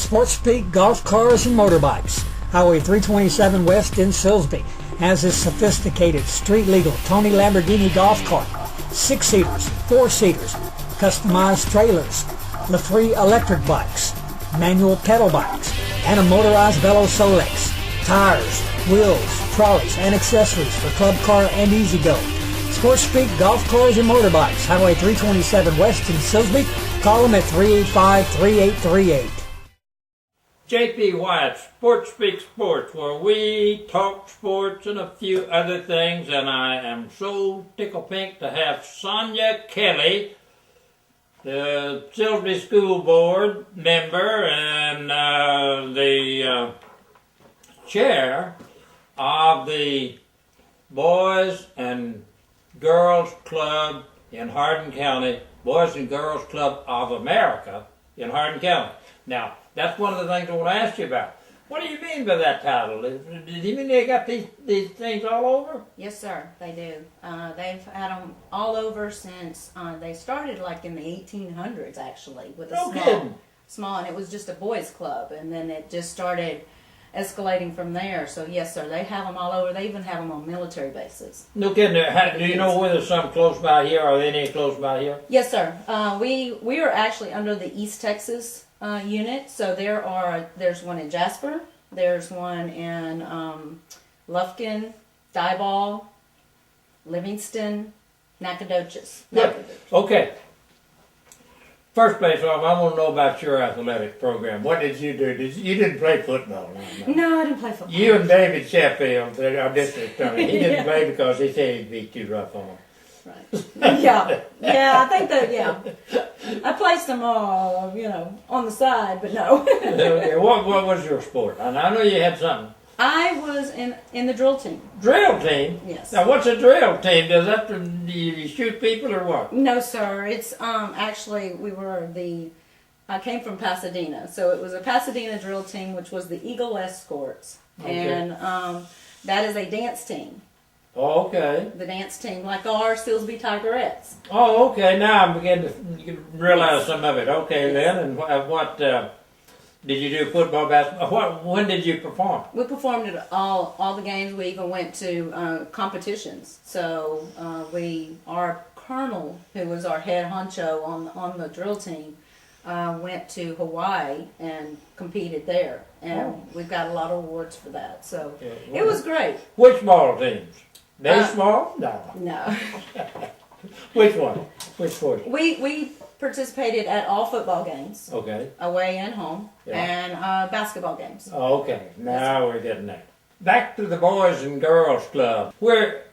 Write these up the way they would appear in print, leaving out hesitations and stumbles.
SportsSpeak Golf Cars and Motorbikes. Highway 327 West in Silsbee has this sophisticated, street-legal Tony Lamborghini golf cart. 6-seaters, 4-seaters, customized trailers, LaFree electric bikes, manual pedal bikes, and a motorized Velo Solex. Tires, wheels, trolleys, and accessories for club car and easy-go. SportsSpeak Golf Cars and Motorbikes, Highway 327 West in Silsbee. Call them at 385-3838. J.P. Wyatt, SportsSpeak Sports, where we talk sports and a few other things, and I am so tickle pink to have Sonja Kelly, the Silsbee School Board member and the chair of the Boys and Girls Club in Hardin County, Boys and Girls Club of America in Hardin County. Now, that's one of the things I want to ask you about. What do you mean by that title? Did you mean they got these things all over? Yes, sir, they do. They've had them all over since they started like in the 1800s, actually, with a small, and it was just a boys' club, and then it just started escalating from there. So yes, sir, they have them all over. They even have them on military bases. No kidding. Do you know whether some close by here? Are there any close by here? Yes, sir. We are actually under the East Texas unit. So there's one in Jasper. There's one in Lufkin, Diboll, Livingston, Nacogdoches. Okay. First place off, I want to know about your athletic program. What did you do? You didn't play football? No, I didn't play football. You and David Sheffield, our district attorney, he didn't play because he said he'd be too rough on him. Right. Yeah, I think that, yeah. I played some, on the side, but no. Okay, what was your sport? And I know you had something. I was in the drill team. Drill team? Yes. Now, what's a drill team? Do you shoot people or what? No, sir. It's actually I came from Pasadena, so it was a Pasadena drill team, which was the Eagle Escorts, okay. And that is a dance team. Oh, okay. The dance team, like our Silsbee Tigerettes. Oh, okay. Now I'm beginning to realize some of it. Okay, then, and what did you do? Football, basketball? When did you perform? We performed at all the games. We even went to competitions. So our colonel, who was our head honcho on the drill team, went to Hawaii and competed there, and we got a lot of awards for that. So it was great. Which ball teams? Baseball? No. No. Which one? Which sport? We participated at all football games. Okay. Away and home, and basketball games. Okay. Now we're getting there. Back to the Boys and Girls Club. Where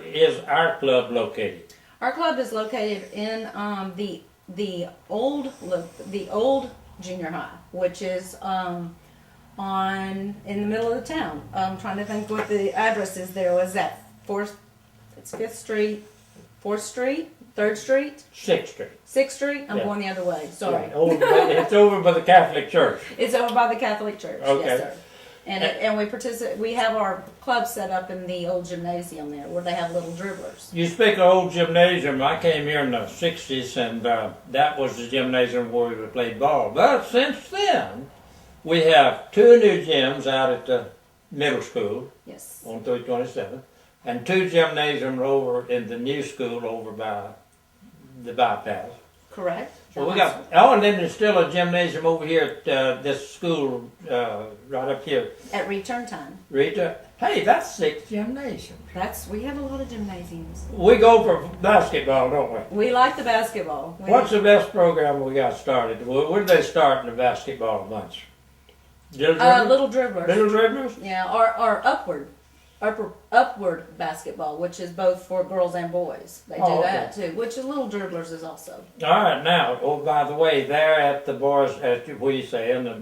is our club located? Our club is located in the old junior high, which is in the middle of the town. I'm trying to think what the address is there. Was that 5th Street, 4th Street, 3rd Street? 6th Street. 6th Street? I'm going the other way. Sorry. Yeah, it's over by the Catholic Church. It's over by the Catholic Church. Okay. Yes, sir. And we participate. We have our club set up in the old gymnasium there, where they have little dribblers. You speak of old gymnasium. I came here in the 60s, and that was the gymnasium where we played ball. But since then, we have 2 new gyms out at the middle school. Yes. On 327, and 2 gymnasiums over in the new school over by the bypass. Correct. So we got, and then there's still a gymnasium over here at this school right up here. At return time. Hey, that's 6 gymnasiums. We have a lot of gymnasiums. We go for basketball, don't we? We like the basketball. What's the best program we got started? Where did they start in the basketball bunch? Little dribblers. Little dribblers? Yeah, or upward basketball, which is both for girls and boys. They do that too, which is little dribblers is also. All right, now, by the way, there at the boys, what do you say, in the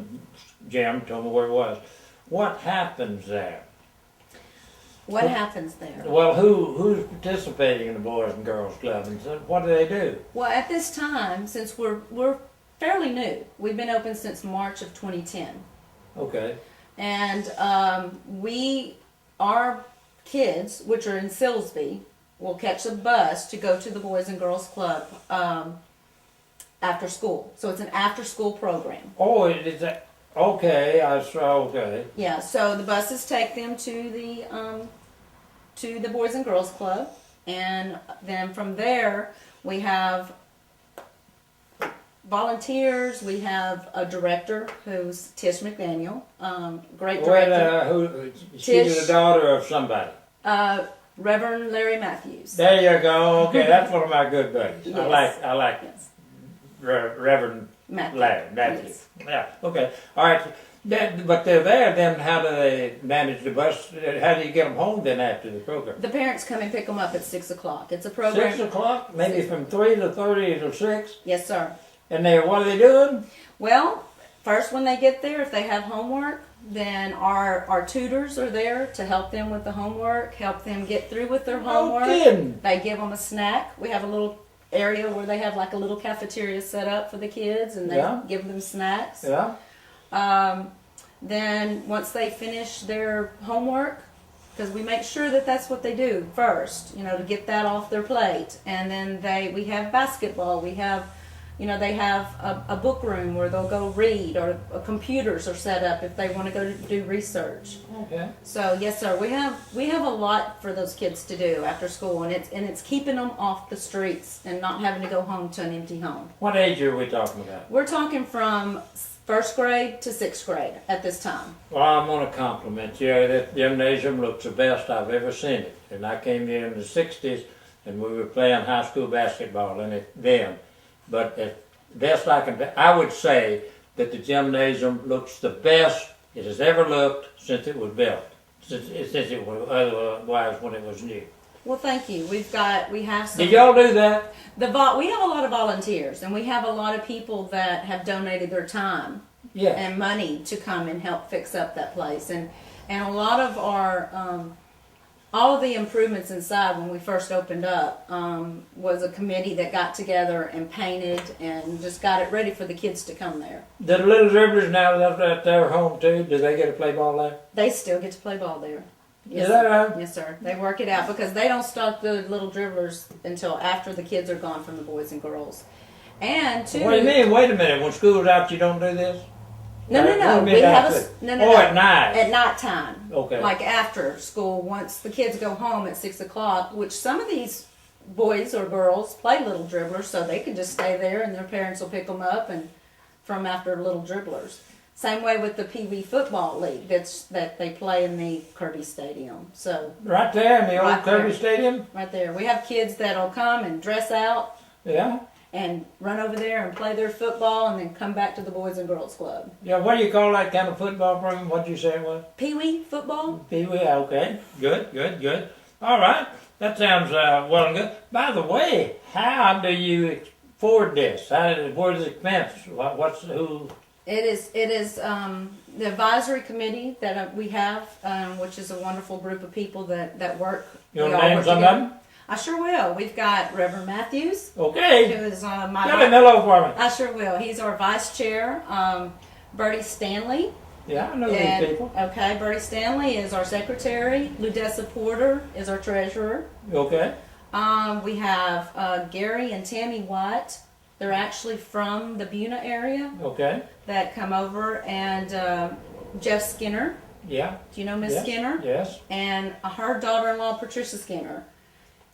gym, tell me where it was. What happens there? What happens there? Well, who's participating in the Boys and Girls Club, and what do they do? Well, at this time, since we're fairly new, we've been open since March of 2010. Okay. And our kids, which are in Silsbee, will catch a bus to go to the Boys and Girls Club after school. So it's an after-school program. Oh, it is that. Okay, I saw. Okay. Yeah, so the buses take them to the Boys and Girls Club, and then from there we have volunteers. We have a director who's Tish McDaniel, great director. Who? She's the daughter of somebody. Reverend Larry Matthews. There you go. Okay, that's one of my good buddies. Yes. I like Yes. Reverend Matthew. Larry Matthews. Yes. Yeah. Okay. All right. But they're there. Then how do they manage the bus? How do you get them home then after the program? The parents come and pick them up at 6 o'clock. It's a program. 6 o'clock, maybe from 3:30 to 6. Yes, sir. And what are they doing? Well, first when they get there, if they have homework, then our tutors are there to help them with the homework, help them get through with their homework. No kidding. They give them a snack. We have a little area where they have like a little cafeteria set up for the kids, and they give them snacks. Yeah. Then once they finish their homework, because we make sure that that's what they do first, to get that off their plate. And then we have basketball. We have, they have a book room where they'll go read, or computers are set up if they want to go do research. Okay. So yes, sir, we have a lot for those kids to do after school, and it's keeping them off the streets and not having to go home to an empty home. What age are we talking about? We're talking from 1st grade to 6th grade at this time. Well, I'm going to compliment you. That gymnasium looks the best I've ever seen it. And I came here in the 60s, and we were playing high school basketball in it then. But at best I would say that the gymnasium looks the best it has ever looked since it was built. Since it was otherwise when it was new. Well, thank you. We have some. Did y'all do that? We have a lot of volunteers, and we have a lot of people that have donated their time and money to come and help fix up that place. And a lot of our all of the improvements inside when we first opened up was a committee that got together and painted and just got it ready for the kids to come there. The little dribblers now that they're home too, do they get to play ball there? They still get to play ball there. Yes, Is that right? Yes, sir. They work it out because they don't start the little dribblers until after the kids are gone from the boys and girls. And two. What do you mean? Wait a minute. When school's out, you don't do this? No. We have no. At night. At night time. Okay. Like after school, once the kids go home at 6 o'clock, which some of these boys or girls play little dribblers, so they can just stay there and their parents will pick them up and from after little dribblers. Same way with the Pee Wee football league that they play in the Kirby Stadium. So right there in the old Kirby Stadium? Right there. We have kids that'll come and dress out. Yeah. And run over there and play their football and then come back to the Boys and Girls Club. Yeah, what do you call that kind of football program? What did you say it was? Pee Wee football. Pee Wee, okay. Good. All right. That sounds well and good. By the way, how do you afford this? Where's the expense? Who? It is the advisory committee that we have, which is a wonderful group of people that work. You want to name some of them? I sure will. We've got Reverend Matthews. Okay. Who is my Tell him hello for me. I sure will. He's our vice chair. Bertie Stanley. Yeah, I know these people. Okay, Bertie Stanley is our secretary. Ludessa Porter is our treasurer. Okay. We have Gary and Tammy White. They're actually from the Buna area. Okay. That come over, and Jeff Skinner. Yeah. Do you know Miss Skinner? Yes. And her daughter-in-law, Patricia Skinner.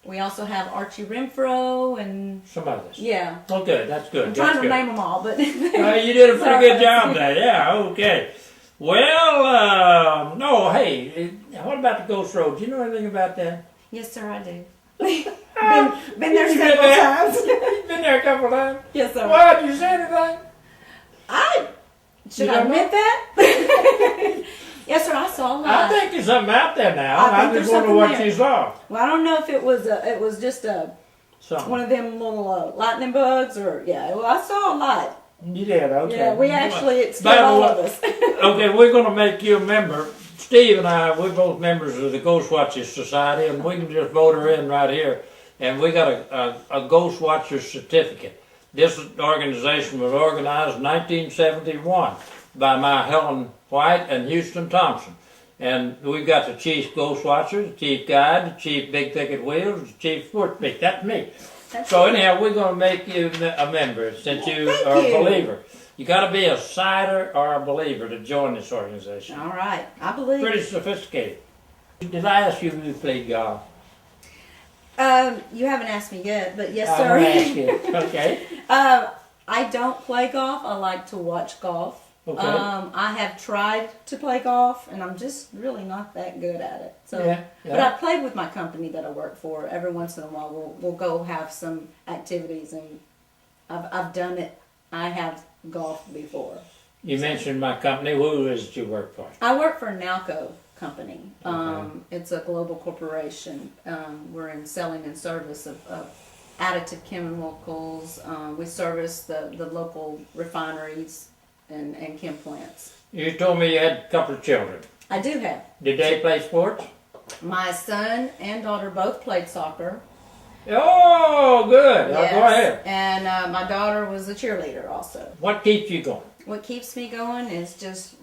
We also have Archie Renfro and some others. Yeah. Okay, that's good. I'm trying to name them all, but you did a pretty good job there. Yeah. Okay. Well, no. Hey, what about the Ghost Road? Do you know anything about that? Yes, sir, I do. been there several times. You've been there a couple times? Yes, sir. What? Did you say anything? Should I admit that? Yes, sir, I saw a lot. I think there's something out there now. I just wonder what you saw. Well, I don't know if it was just one of them little lightning bugs or, well, I saw a lot. You did, okay. Yeah, we actually, it scared all of us. Okay, we're going to make you a member. Steve and I, we're both members of the Ghost Watchers Society, and we can just vote her in right here. And we got a Ghost Watchers certificate. This organization was organized in 1971 by my Helen White and Houston Thompson. And we've got the chief Ghost Watcher, the chief guide, the chief Big Thicket Wheels, the chief SportsSpeak. That's me. So anyhow, we're going to make you a member since you are a believer. You got to be a sider or a believer to join this organization. All right, I believe. Pretty sophisticated. Did I ask you if you played golf? You haven't asked me yet, but yes, I'm sir. going to ask you. Okay. I don't play golf. I like to watch golf. Okay. I have tried to play golf, and I'm just really not that good at it. So, Yeah. but I played with my company that I work for. Every once in a while, we'll go have some activities, and I've done it. I have golfed before. You mentioned my company. Who is it you work for? I work for Nalco Company. Okay. It's a global corporation. We're in selling and service of additive chemicals. We service the local refineries and chem plants. You told me you had a couple of children. I do have. Did they play sports? My son and daughter both played soccer. Oh, good. Yes. Go ahead. And my daughter was a cheerleader also. What keeps you going? What keeps me going is just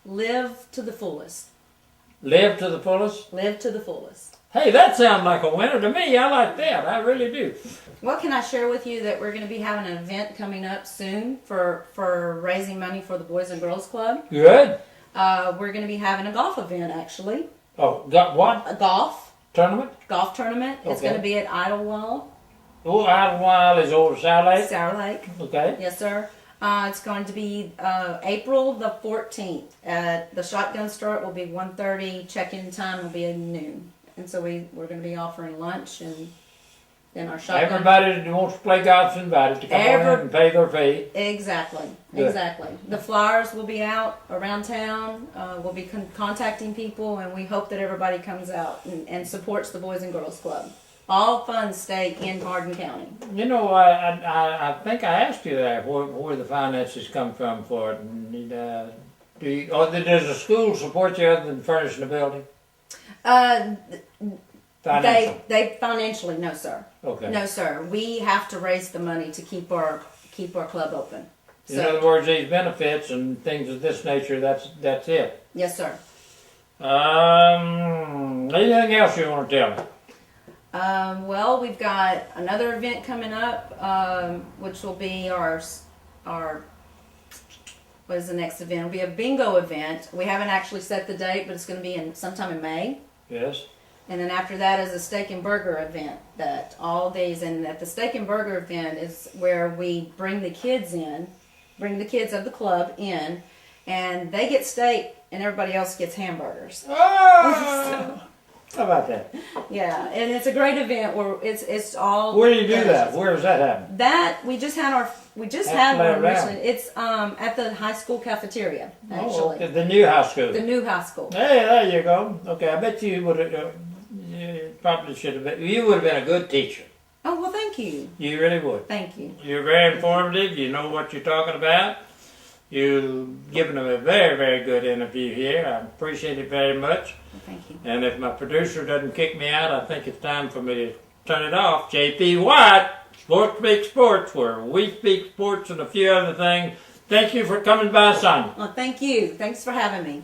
live to the fullest. Live to the fullest? Live to the fullest. Hey, that sounds like a winner to me. I like that. I really do. What can I share with you that we're going to be having an event coming up soon for raising money for the Boys and Girls Club? Good. We're going to be having a golf event, actually. Oh, got what? A golf Tournament? tournament. It's Okay. going to be at Idlewild, Oh, Idlewild is over Sour Lake? Sour Lake. Okay. Yes, sir. It's going to be April the 14th. The shotgun start will be 1:30. Check-in time will be at noon. And so we're going to be offering lunch, and then our shotgun. Everybody that wants to play golf is invited to come on in and pay their fee. Exactly. Good. Exactly. The flyers will be out around town. We'll be contacting people, and we hope that everybody comes out and supports the Boys and Girls Club. All funds stay in Hardin County. You know, I think I asked you that, where the finances come from for it. And, does the school support you other than furnishing the building? Financial. They financially, no sir. Okay. No sir. We have to raise the money to keep our club open. In other words, these benefits and things of this nature, that's it. Yes sir. Anything else you want to tell me? Well, we've got another event coming up, which will be our what is the next event? It'll be a bingo event. We haven't actually set the date, but it's going to be sometime in May. Yes. And then after that is a steak and burger event that all days, and at the steak and burger event is where we bring the kids of the club in, and they get steak and everybody else gets hamburgers. Oh! How about that? Yeah, and it's a great event where it's all. Where do you do that? Where does that happen? That we just had one recently. It's at the high school cafeteria actually. Oh, the new high school. The new high school. Hey, there you go. Okay, I bet you would have. You probably should have been. You would have been a good teacher. Oh well, thank you. You really would. Thank you. You're very informative. You know what you're talking about. You've given them a very, very good interview here. I appreciate it very much. Well, thank you. And if my producer doesn't kick me out, I think it's time for me to turn it off. JP White, SportsSpeak Sports, where we speak sports and a few other things. Thank you for coming by, Sonja. Well, thank you. Thanks for having me.